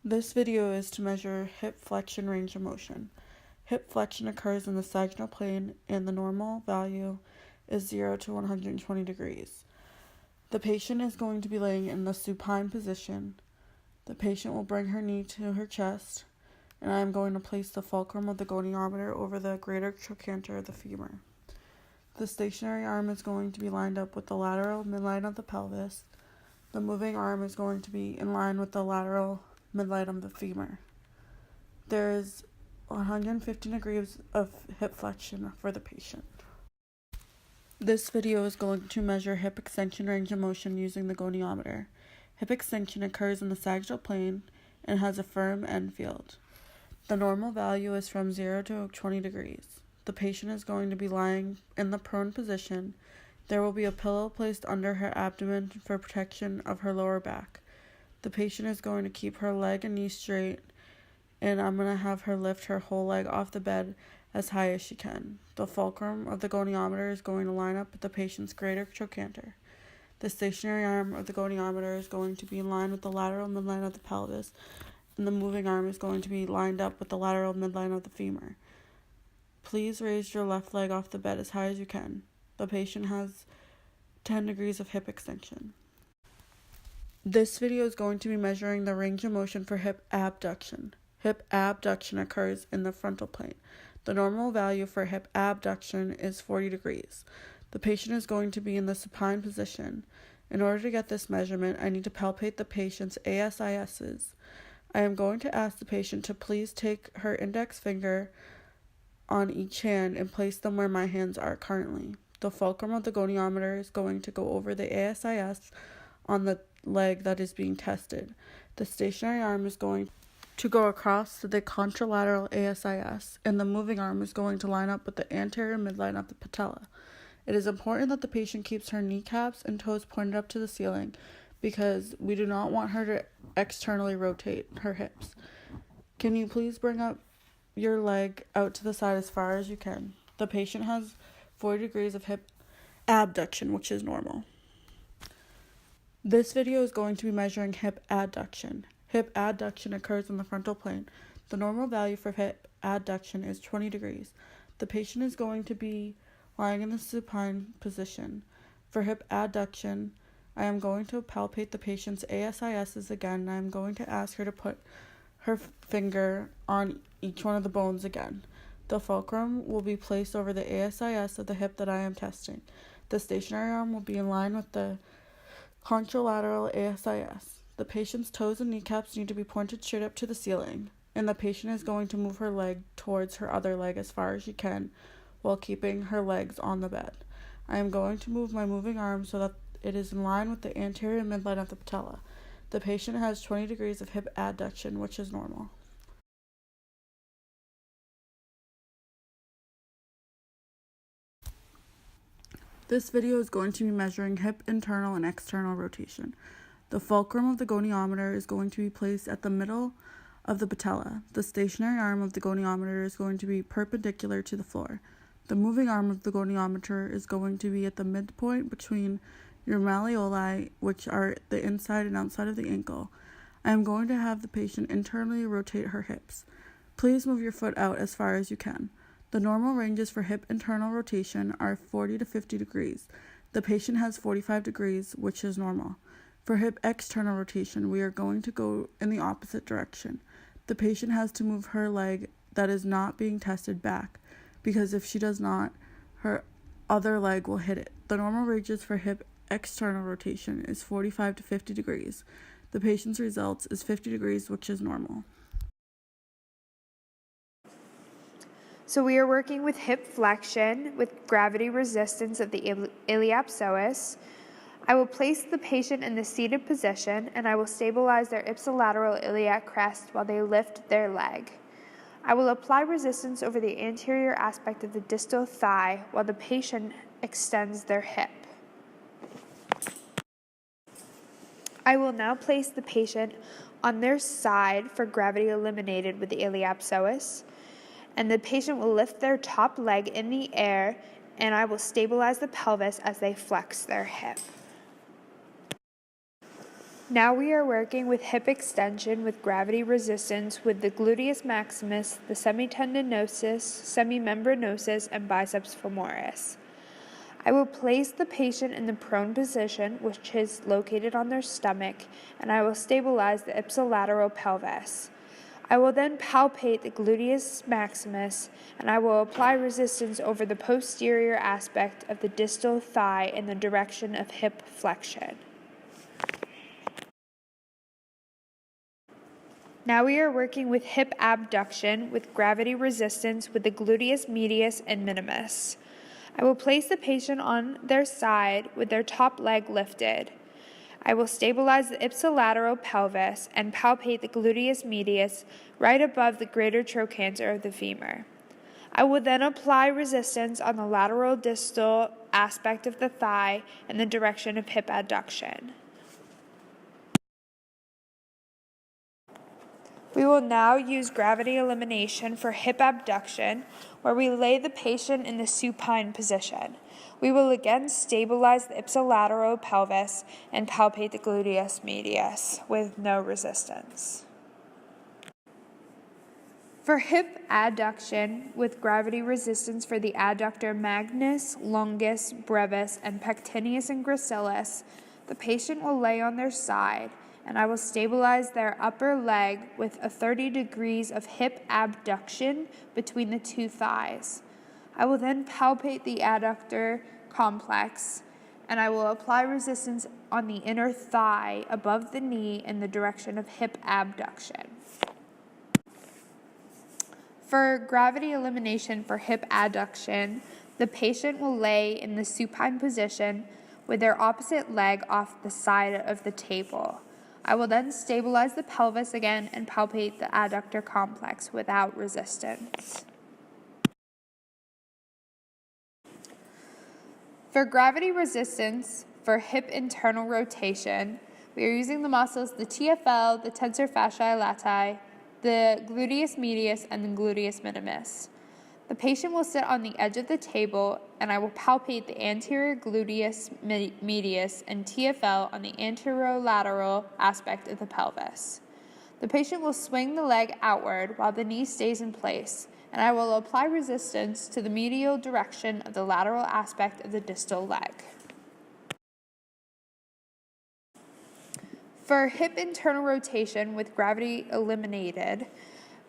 This video is to measure hip flexion range of motion. Hip flexion occurs in the sagittal plane and the normal value is 0 to 120 degrees. The patient is going to be laying in the supine position. The patient will bring her knee to her chest, and I am going to place the fulcrum of the goniometer over the greater trochanter of the femur. The stationary arm is going to be lined up with the lateral midline of the pelvis. The moving arm is going to be in line with the lateral midline of the femur. There is 150 degrees of hip flexion for the patient. This video is going to measure hip extension range of motion using the goniometer. Hip extension occurs in the sagittal plane and has a firm end field. The normal value is from 0 to 20 degrees. The patient is going to be lying in the prone position. There will be a pillow placed under her abdomen for protection of her lower back. The patient is going to keep her leg and knee straight, and I'm going to have her lift her whole leg off the bed as high as she can. The fulcrum of the goniometer is going to line up with the patient's greater trochanter. The stationary arm of the goniometer is going to be in line with the lateral midline of the pelvis, and the moving arm is going to be lined up with the lateral midline of the femur. Please raise your left leg off the bed as high as you can. The patient has 10 degrees of hip extension. This video is going to be measuring the range of motion for hip abduction. Hip abduction occurs in the frontal plane. The normal value for hip abduction is 40 degrees. The patient is going to be in the supine position. In order to get this measurement, I need to palpate the patient's ASISs. I am going to ask the patient to please take her index finger on each hand and place them where my hands are currently. The fulcrum of the goniometer is going to go over the ASIS on the leg that is being tested. The stationary arm is going to go across the contralateral ASIS, and the moving arm is going to line up with the anterior midline of the patella. It is important that the patient keeps her kneecaps and toes pointed up to the ceiling because we do not want her to externally rotate her hips. Can you please bring up your leg out to the side as far as you can? The patient has 40 degrees of hip abduction, which is normal. This video is going to be measuring hip adduction. Hip adduction occurs in the frontal plane. The normal value for hip adduction is 20 degrees. The patient is going to be lying in the supine position. For hip adduction, I am going to palpate the patient's ASISs again, and I am going to ask her to put her finger on each one of the bones again. The fulcrum will be placed over the ASIS of the hip that I am testing. The stationary arm will be in line with the contralateral ASIS. The patient's toes and kneecaps need to be pointed straight up to the ceiling, and the patient is going to move her leg towards her other leg as far as she can while keeping her legs on the bed. I am going to move my moving arm so that it is in line with the anterior midline of the patella. The patient has 20 degrees of hip adduction, which is normal. This video is going to be measuring hip internal and external rotation. The fulcrum of the goniometer is going to be placed at the middle of the patella. The stationary arm of the goniometer is going to be perpendicular to the floor. The moving arm of the goniometer is going to be at the midpoint between your malleoli, which are the inside and outside of the ankle. I am going to have the patient internally rotate her hips. Please move your foot out as far as you can. The normal ranges for hip internal rotation are 40 to 50 degrees. The patient has 45 degrees, which is normal. For hip external rotation, we are going to go in the opposite direction. The patient has to move her leg that is not being tested back, because if she does not, her other leg will hit it. The normal ranges for hip external rotation is 45 to 50 degrees. The patient's results is 50 degrees, which is normal. So we are working with hip flexion with gravity resistance of the iliopsoas. I will place the patient in the seated position, and I will stabilize their ipsilateral iliac crest while they lift their leg. I will apply resistance over the anterior aspect of the distal thigh while the patient extends their hip. I will now place the patient on their side for gravity eliminated with the iliopsoas, and the patient will lift their top leg in the air, and I will stabilize the pelvis as they flex their hip. Now we are working with hip extension with gravity resistance with the gluteus maximus, the semitendinosus, semimembranosus, and biceps femoris. I will place the patient in the prone position, which is located on their stomach, and I will stabilize the ipsilateral pelvis. I will then palpate the gluteus maximus, and I will apply resistance over the posterior aspect of the distal thigh in the direction of hip flexion. Now we are working with hip abduction with gravity resistance with the gluteus medius and minimus. I will place the patient on their side with their top leg lifted. I will stabilize the ipsilateral pelvis and palpate the gluteus medius right above the greater trochanter of the femur. I will then apply resistance on the lateral distal aspect of the thigh in the direction of hip adduction. We will now use gravity elimination for hip abduction, where we lay the patient in the supine position. We will again stabilize the ipsilateral pelvis and palpate the gluteus medius with no resistance. For hip adduction with gravity resistance for the adductor magnus, longus, brevis, and pectineus and gracilis, the patient will lay on their side, and I will stabilize their upper leg with a 30 degrees of hip abduction between the two thighs. I will then palpate the adductor complex, and I will apply resistance on the inner thigh above the knee in the direction of hip abduction. For gravity elimination for hip adduction, the patient will lay in the supine position with their opposite leg off the side of the table. I will then stabilize the pelvis again and palpate the adductor complex without resistance. For gravity resistance for hip internal rotation, we are using the muscles the TFL, the tensor fasciae latae, the gluteus medius, and the gluteus minimus. The patient will sit on the edge of the table, and I will palpate the anterior gluteus medius and TFL on the anterolateral aspect of the pelvis. The patient will swing the leg outward while the knee stays in place, and I will apply resistance to the medial direction of the lateral aspect of the distal leg. For hip internal rotation with gravity eliminated,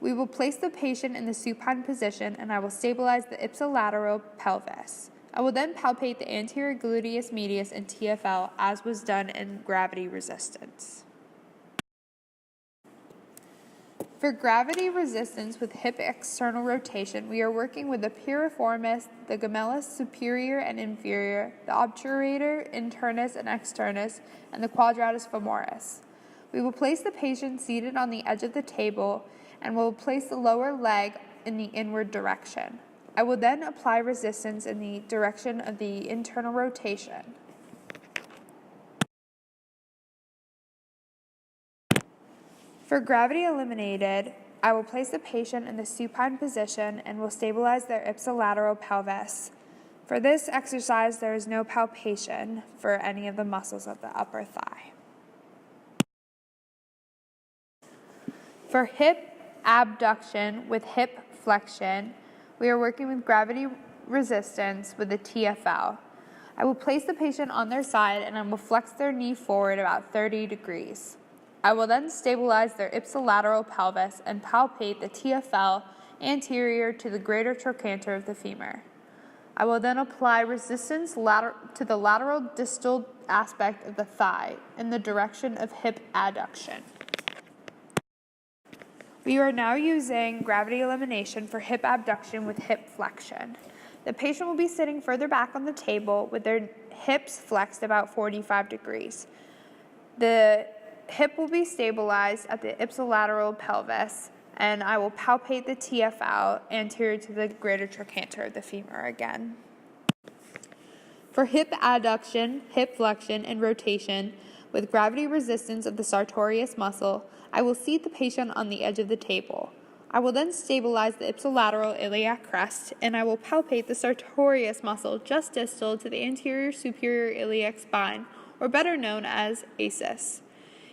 we will place the patient in the supine position, and I will stabilize the ipsilateral pelvis. I will then palpate the anterior gluteus medius and TFL as was done in gravity resistance. For gravity resistance with hip external rotation, we are working with the piriformis, the gemellus superior and inferior, the obturator internus and externus, and the quadratus femoris. We will place the patient seated on the edge of the table and will place the lower leg in the inward direction. I will then apply resistance in the direction of the internal rotation. For gravity eliminated, I will place the patient in the supine position and will stabilize their ipsilateral pelvis. For this exercise, there is no palpation for any of the muscles of the upper thigh. For hip abduction with hip flexion, we are working with gravity resistance with the TFL. I will place the patient on their side, and I will flex their knee forward about 30 degrees. I will then stabilize their ipsilateral pelvis and palpate the TFL anterior to the greater trochanter of the femur. I will then apply resistance to the lateral distal aspect of the thigh in the direction of hip adduction. We are now using gravity elimination for hip abduction with hip flexion. The patient will be sitting further back on the table with their hips flexed about 45 degrees. The hip will be stabilized at the ipsilateral pelvis, and I will palpate the TFL anterior to the greater trochanter of the femur again. For hip adduction, hip flexion, and rotation with gravity resistance of the sartorius muscle, I will seat the patient on the edge of the table. I will then stabilize the ipsilateral iliac crest, and I will palpate the sartorius muscle just distal to the anterior superior iliac spine, or better known as ASIS.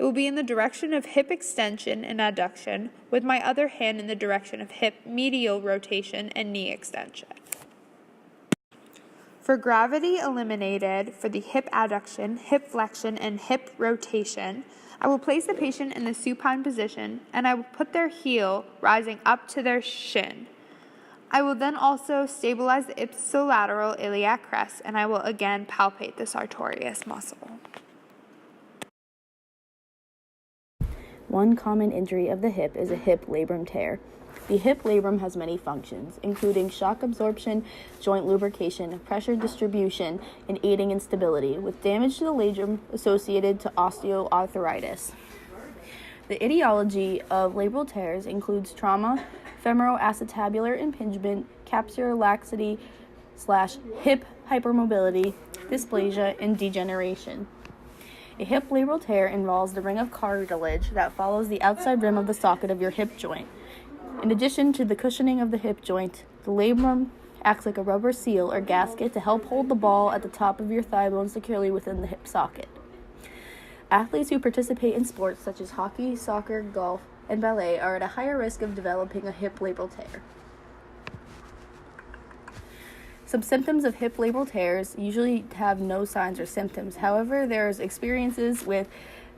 It will be in the direction of hip extension and adduction, with my other hand in the direction of hip medial rotation and knee extension. For gravity eliminated for the hip adduction, hip flexion, and hip rotation, I will place the patient in the supine position, and I will put their heel rising up to their shin. I will then also stabilize the ipsilateral iliac crest, and I will again palpate the sartorius muscle. One common injury of the hip is a hip labrum tear. The hip labrum has many functions, including shock absorption, joint lubrication, pressure distribution, and aiding in stability, with damage to the labrum associated to osteoarthritis. The etiology of labral tears includes trauma, femoroacetabular impingement, capsular laxity / hip hypermobility, dysplasia, and degeneration. A hip labral tear involves the ring of cartilage that follows the outside rim of the socket of your hip joint. In addition to the cushioning of the hip joint, the labrum acts like a rubber seal or gasket to help hold the ball at the top of your thigh bone securely within the hip socket. Athletes who participate in sports such as hockey, soccer, golf, and ballet are at a higher risk of developing a hip labral tear. Some symptoms of hip labral tears usually have no signs or symptoms. However, there's experiences with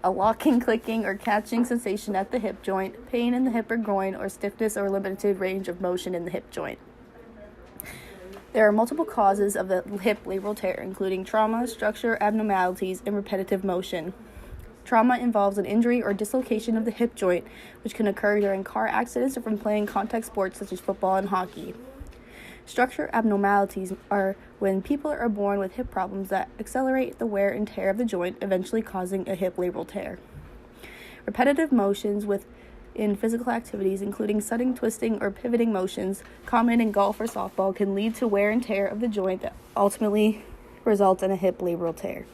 a locking, clicking, or catching sensation at the hip joint, pain in the hip or groin, or stiffness or limited range of motion in the hip joint. There are multiple causes of the hip labral tear, including trauma, structure abnormalities, and repetitive motion. Trauma involves an injury or dislocation of the hip joint, which can occur during car accidents or from playing contact sports such as football and hockey. Structure abnormalities are when people are born with hip problems that accelerate the wear and tear of the joint, eventually causing a hip labral tear. Repetitive motions in physical activities, including sudden twisting or pivoting motions, common in golf or softball, can lead to wear and tear of the joint that ultimately results in a hip labral tear.